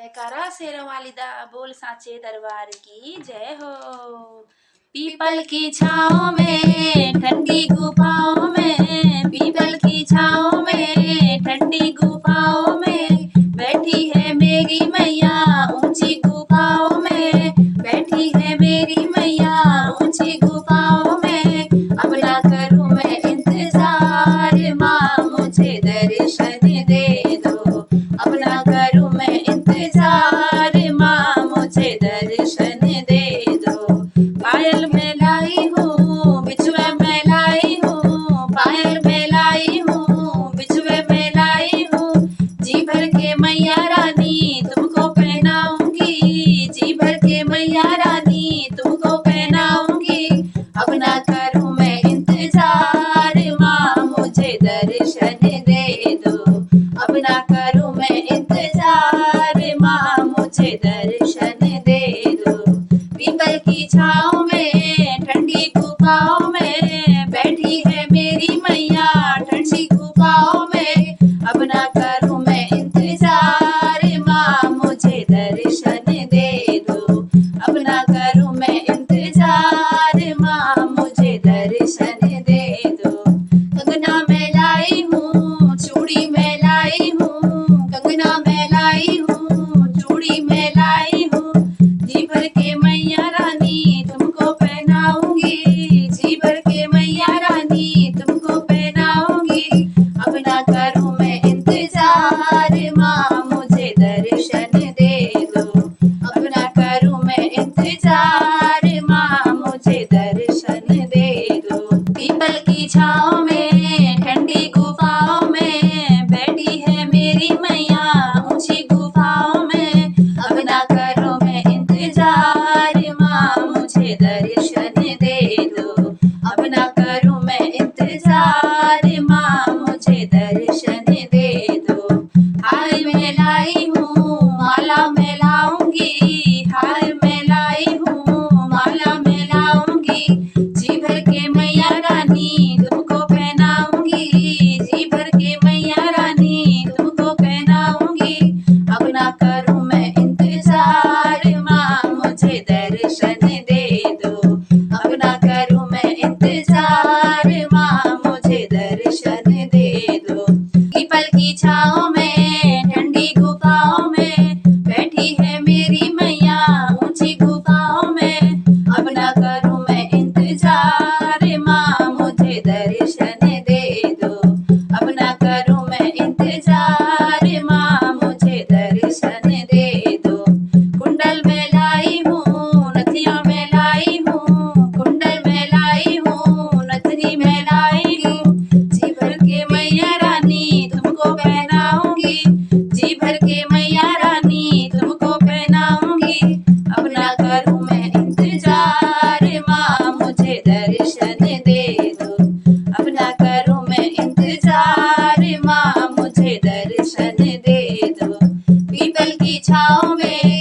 जयकारा शेरों वाली दा बोल साचे दरबार की जय हो। पीपल की छाँव में ठंडी गुफाओं में, पीपल की छाँव में ठंडी गुफाओं में बैठी है मेरी मैया ऊंची गुफाओं में, बैठी है मेरी मैया ऊंची गुफाओं में। अब ना करूं मैं इंतजार माँ मुझे दर्शन दे दो, अब ना करूं मैं इंतजार माँ मुझे दर्शन दे दो। पायल में लाई हूँ बिछुए में लाई हूँ, पायल में लाई हूँ बिछुए में लाई हूँ। जी भर के मैया रानी तुमको पहनाऊंगी, जी भर के मैया रानी तुमको पहनाऊंगी। अब ना करूं मैं इंतजार माँ मुझे दर्शन दे दो, अब ना करूं मैं इंतजार माँ मुझे दर्शन दे दो। पीपल की छाँव में ठंडी गुफाओं में बैठी है मेरी मैया ठंडी गुफाओं में। अब ना करूं मैं इंतजार माँ मुझे दर्शन दे दो, अब ना करूं मैं इंतजार माँ मुझे दर्शन दे दो। कंगना में लाई हूँ चूड़ी में लाई हूँ, कंगना में लाई हूँ चूड़ी में लाई हूँ। जी भर के मैया रानी तुमको पहनाऊंगी, जी भर के मैया रानी तुमको पहनाऊंगी। अब ना करूं मैं इंतजार माँ मुझे दर्शन दे दो, अब ना करूं मैं इंतजार माँ मुझे दर्शन दे दो। पीपल की छाँव में ठंडी गुफाओं में बैठी है मेरी मैया ऊंची गुफाओं में। अब ना करूं मैं इंतजार माँ मुझे दर्शन दे दो, अब ना करूं मैं इंतजार माँ मुझे दर्शन दे दो। हार में लाई हूँ माला में लाऊंगी, हार में लाई हूँ माला में लाऊंगी। जी भर के मैया रानी तुमको पहनाऊंगी, जी भर के मैया रानी तुमको पहनाऊंगी। अब ना करूं मैं इंतजार माँ मुझे दर्शन दे दो, अब ना करूं मैं इंतजार माँ मुझे दर्शन दे दो। पीपल की छाँव में ठंडी गुफाओं में बैठी है मेरी मैया ऊंची गुफाओं में। अब ना करूं मैं इंतजार माँ मुझे दर्शन दे दो, अब ना करूं मैं इंतजार माँ मुझे दर्शन दे दो। कुंडल में लाई हूँ नथिया में लाई हूँ, कुंडल में लाई हूँ नथनी में लाई हूँ। जी भर के मैया रानी तुमको पहनाऊंगी, जी भर के मैया रानी तुमको पहनाऊंगी। अब ना करूं मैं इंतजार माँ मुझे दर्शन दे दो, अब ना करूं मैं इंतजार माँ मुझे दर्शन दे दो। पीपल की छाँव में